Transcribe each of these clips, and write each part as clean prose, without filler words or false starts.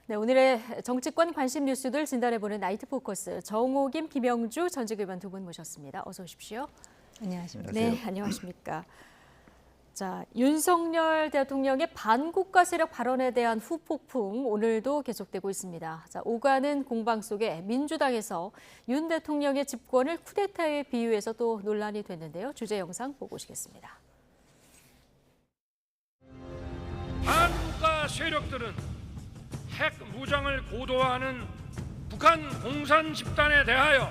네, 오늘의 정치권 관심 뉴스들 진단해보는 나이트 포커스 정호김, 김영주 전직 의원 두 분 모셨습니다. 어서 오십시오. 안녕하십니까. 네, 안녕하십니까. 자, 윤석열 대통령의 반국가 세력 발언에 대한 후폭풍 오늘도 계속되고 있습니다. 자, 오가는 공방 속에 민주당에서 윤 대통령의 집권을 쿠데타에 비유해서 또 논란이 됐는데요. 주제 영상 보고 오시겠습니다. 반국가 세력들은 핵 무장을 고도화하는 북한 공산 집단에 대하여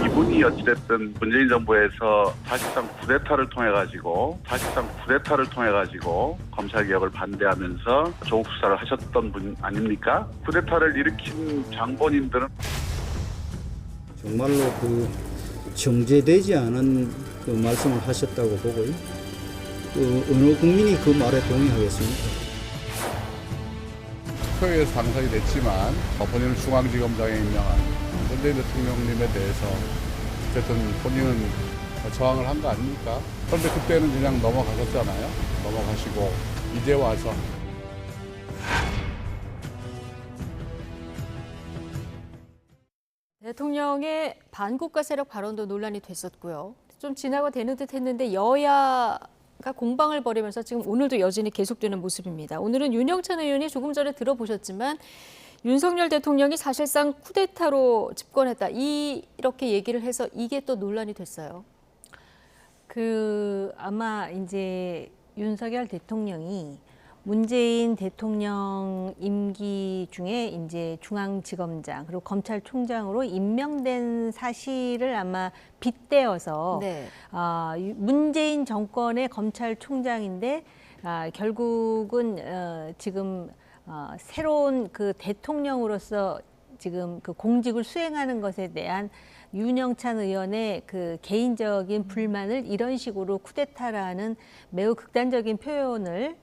이분이 어찌됐든 문재인 정부에서 사실상 쿠데타를 통해 가지고 검찰 개혁을 반대하면서 조국 수사를 하셨던 분 아닙니까? 쿠데타를 일으킨 장본인들은 정말로 정제되지 않은 말씀을 하셨다고 보고요. 어느 국민이 그 말에 동의하겠습니까? 투표에서 당선이 됐지만 본인을 중앙지검장에 임명한 문재인 대통령님에 대해서 어쨌든 본인은 저항을 한 거 아닙니까? 그런데 그때는 그냥 넘어가셨잖아요. 넘어가시고 이제 와서 대통령의 반국가 세력 발언도 논란이 됐었고요. 좀 진화가 되는 듯 했는데 여야가 공방을 벌이면서 지금 오늘도 여전히 계속되는 모습입니다. 오늘은 윤영찬 의원이 조금 전에 들어보셨지만 윤석열 대통령이 사실상 쿠데타로 집권했다. 이렇게 얘기를 해서 이게 또 논란이 됐어요. 아마 이제 윤석열 대통령이 문재인 대통령 임기 중에 이제 중앙지검장 그리고 검찰총장으로 임명된 사실을 아마 빗대어서 네. 문재인 정권의 검찰총장인데 결국은 지금 새로운 그 대통령으로서 지금 그 공직을 수행하는 것에 대한 윤영찬 의원의 그 개인적인 불만을 이런 식으로 쿠데타라는 매우 극단적인 표현을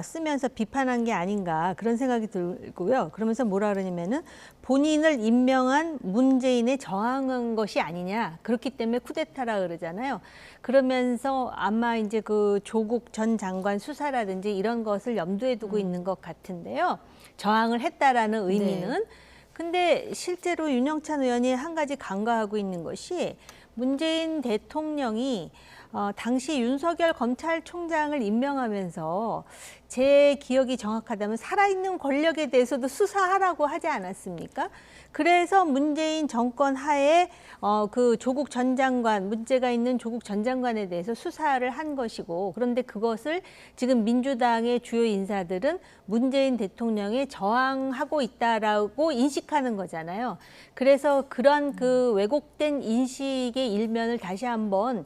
쓰면서 비판한 게 아닌가 그런 생각이 들고요. 그러면서 뭐라 그러냐면은 본인을 임명한 문재인에 저항한 것이 아니냐. 그렇기 때문에 쿠데타라 그러잖아요. 그러면서 아마 이제 그 조국 전 장관 수사라든지 이런 것을 염두에 두고 있는 것 같은데요. 저항을 했다라는 의미는. 네. 근데 실제로 윤영찬 의원이 한 가지 간과하고 있는 것이 문재인 대통령이 당시 윤석열 검찰총장을 임명하면서 제 기억이 정확하다면 살아있는 권력에 대해서도 수사하라고 하지 않았습니까? 그래서 문재인 정권 하에 그 조국 전 장관, 문제가 있는 조국 전 장관에 대해서 수사를 한 것이고, 그런데 그것을 지금 민주당의 주요 인사들은 문재인 대통령에 저항하고 있다라고 인식하는 거잖아요. 그래서 그런 그 왜곡된 인식의 일면을 다시 한번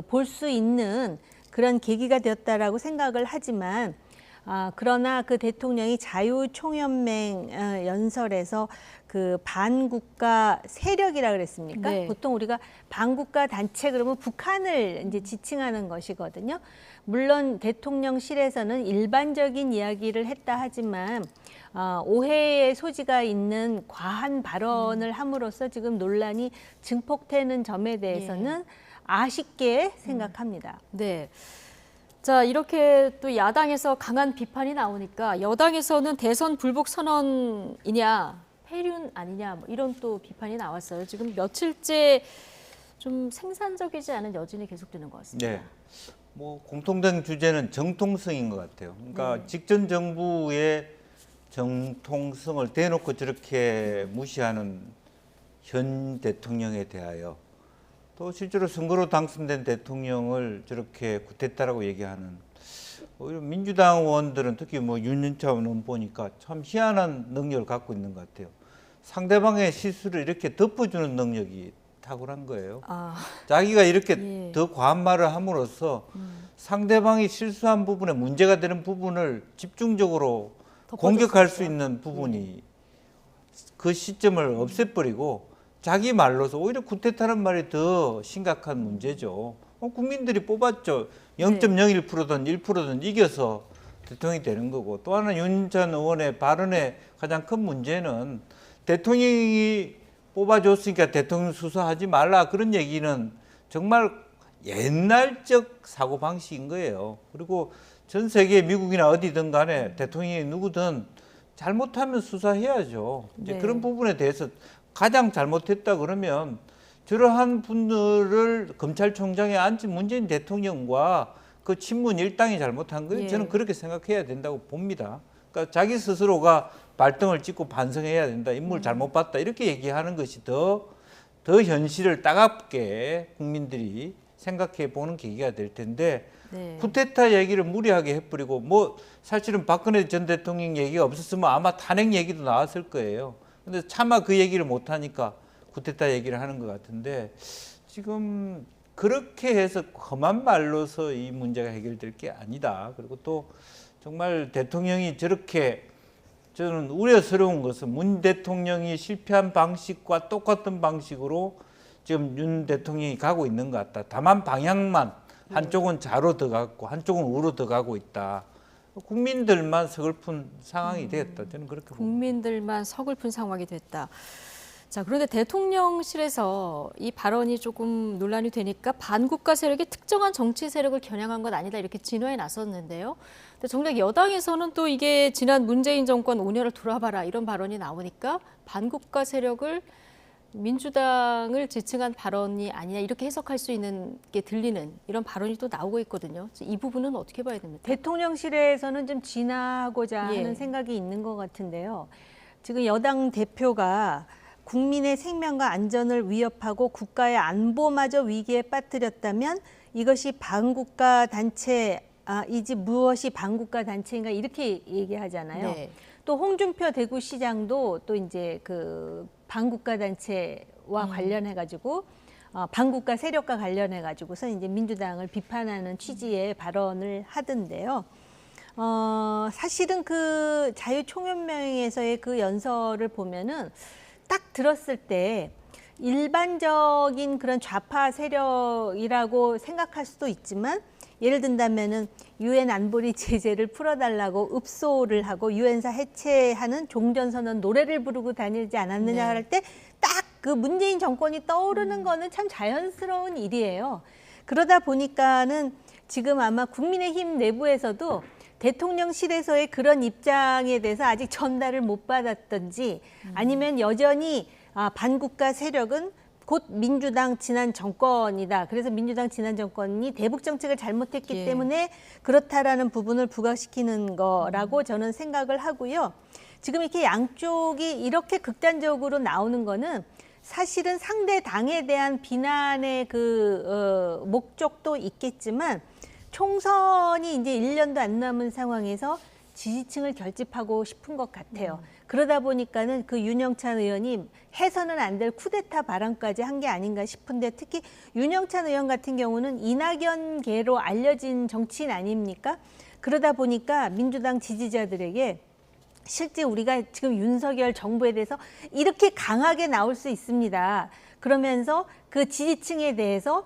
볼 수 있는 그런 계기가 되었다라고 생각을 하지만 그러나 그 대통령이 자유총연맹 연설에서 그 반국가 세력이라 그랬습니까? 네. 보통 우리가 반국가 단체 그러면 북한을 이제 지칭하는 것이거든요. 물론 대통령실에서는 일반적인 이야기를 했다 하지만 오해의 소지가 있는 과한 발언을 함으로써 지금 논란이 증폭되는 점에 대해서는 아쉽게 생각합니다. 네. 자, 이렇게 또 야당에서 강한 비판이 나오니까 여당에서는 대선 불복 선언이냐, 폐륜 아니냐, 뭐 이런 또 비판이 나왔어요. 지금 며칠째 좀 생산적이지 않은 여진이 계속되는 것 같습니다. 네. 뭐 공통된 주제는 정통성인 것 같아요. 그러니까 직전 정부의 정통성을 대놓고 저렇게 무시하는 현 대통령에 대하여 또 실제로 선거로 당선된 대통령을 저렇게 쿠데타라고 얘기하는 오히려 민주당 의원들은 특히 뭐 윤영찬 의원 보니까 참 희한한 능력을 갖고 있는 것 같아요. 상대방의 실수를 이렇게 덮어주는 능력이 탁월한 거예요. 자기가 이렇게 더 과한 말을 함으로써 상대방이 실수한 부분에 문제가 되는 부분을 집중적으로 공격할 수 있는 부분이 그 시점을 없애버리고 자기 말로서 오히려 쿠데타라는 말이 더 심각한 문제죠. 국민들이 뽑았죠. 0.01%든 1%든 이겨서 대통령이 되는 거고, 또 하나 윤영찬 의원의 발언의 가장 큰 문제는 대통령이 뽑아줬으니까 대통령 수사하지 말라, 그런 얘기는 정말 옛날적 사고방식인 거예요. 그리고 전 세계 미국이나 어디든 간에 대통령이 누구든 잘못하면 수사해야죠. 이제 네. 그런 부분에 대해서 가장 잘못했다 그러면 저러한 분들을 검찰총장에 앉힌 문재인 대통령과 그 친문 일당이 잘못한 거예요. 예. 저는 그렇게 생각해야 된다고 봅니다. 그러니까 자기 스스로가 발등을 찍고 반성해야 된다. 인물 잘못 봤다. 이렇게 얘기하는 것이 더 현실을 따갑게 국민들이 생각해 보는 계기가 될 텐데 네. 쿠데타 얘기를 무리하게 해버리고 뭐 사실은 박근혜 전 대통령 얘기가 없었으면 아마 탄핵 얘기도 나왔을 거예요. 근데 차마 그 얘기를 못 하니까 쿠데타 얘기를 하는 것 같은데 지금 그렇게 해서 험한 말로서 이 문제가 해결될 게 아니다. 그리고 또 정말 대통령이 저렇게 저는 우려스러운 것은 문 대통령이 실패한 방식과 똑같은 방식으로 지금 윤 대통령이 가고 있는 것 같다. 다만 방향만 한쪽은 좌로 더 가고 한쪽은 우로 더 가고 있다. 국민들만 서글픈 상황이 되었다. 저는 그렇게 봅니다. 국민들만 서글픈 상황이 됐다. 자, 그런데 대통령실에서 이 발언이 조금 논란이 되니까 반국가 세력이 특정한 정치 세력을 겨냥한 건 아니다 이렇게 진화에 나섰는데요. 근데 정작 여당에서는 또 이게 지난 문재인 정권 5년을 돌아봐라 이런 발언이 나오니까 반국가 세력을 민주당을 지칭한 발언이 아니냐 이렇게 해석할 수 있는 게 들리는 이런 발언이 또 나오고 있거든요. 이 부분은 어떻게 봐야 됩니까? 대통령실에서는 좀 진화하고자 예. 하는 생각이 있는 것 같은데요. 지금 여당 대표가 국민의 생명과 안전을 위협하고 국가의 안보마저 위기에 빠뜨렸다면 이것이 반국가 단체이지 무엇이 반국가 단체인가 이렇게 얘기하잖아요. 네. 또 홍준표 대구시장도 또 이제 그 반국가 단체와 관련해 가지고 반국가 세력과 관련해 가지고서 이제 민주당을 비판하는 취지의 발언을 하던데요. 사실은 그 자유총연맹에서의 그 연설을 보면은 딱 들었을 때 일반적인 그런 좌파 세력이라고 생각할 수도 있지만 예를 든다면은 유엔 안보리 제재를 풀어달라고 읍소를 하고 유엔사 해체하는 종전선언 노래를 부르고 다니지 않았느냐 네. 할 때 딱 그 문재인 정권이 떠오르는 거는 참 자연스러운 일이에요. 그러다 보니까는 지금 아마 국민의힘 내부에서도 대통령실에서의 그런 입장에 대해서 아직 전달을 못 받았던지 아니면 여전히 반국가 세력은 곧 민주당 지난 정권이다. 그래서 민주당 지난 정권이 대북 정책을 잘못했기 예. 때문에 그렇다라는 부분을 부각시키는 거라고 저는 생각을 하고요. 지금 이렇게 양쪽이 이렇게 극단적으로 나오는 거는 사실은 상대 당에 대한 비난의 그 목적도 있겠지만 총선이 이제 1년도 안 남은 상황에서 지지층을 결집하고 싶은 것 같아요. 그러다 보니까는 그 윤영찬 의원이 해서는 안 될 쿠데타 발언까지 한 게 아닌가 싶은데 특히 윤영찬 의원 같은 경우는 이낙연계로 알려진 정치인 아닙니까? 그러다 보니까 민주당 지지자들에게 실제 우리가 지금 윤석열 정부에 대해서 이렇게 강하게 나올 수 있습니다. 그러면서 그 지지층에 대해서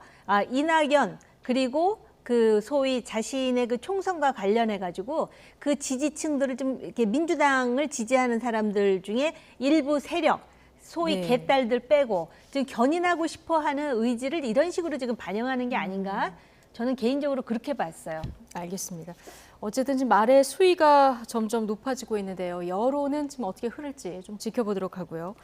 이낙연 그리고 그 소위 자신의 그 총선과 관련해 가지고 그 지지층들을 좀 이렇게 민주당을 지지하는 사람들 중에 일부 세력 소위 네. 개딸들 빼고 지금 견인하고 싶어하는 의지를 이런 식으로 지금 반영하는 게 아닌가 저는 개인적으로 그렇게 봤어요. 알겠습니다. 어쨌든 지금 말의 수위가 점점 높아지고 있는데요. 여론은 지금 어떻게 흐를지 좀 지켜보도록 하고요.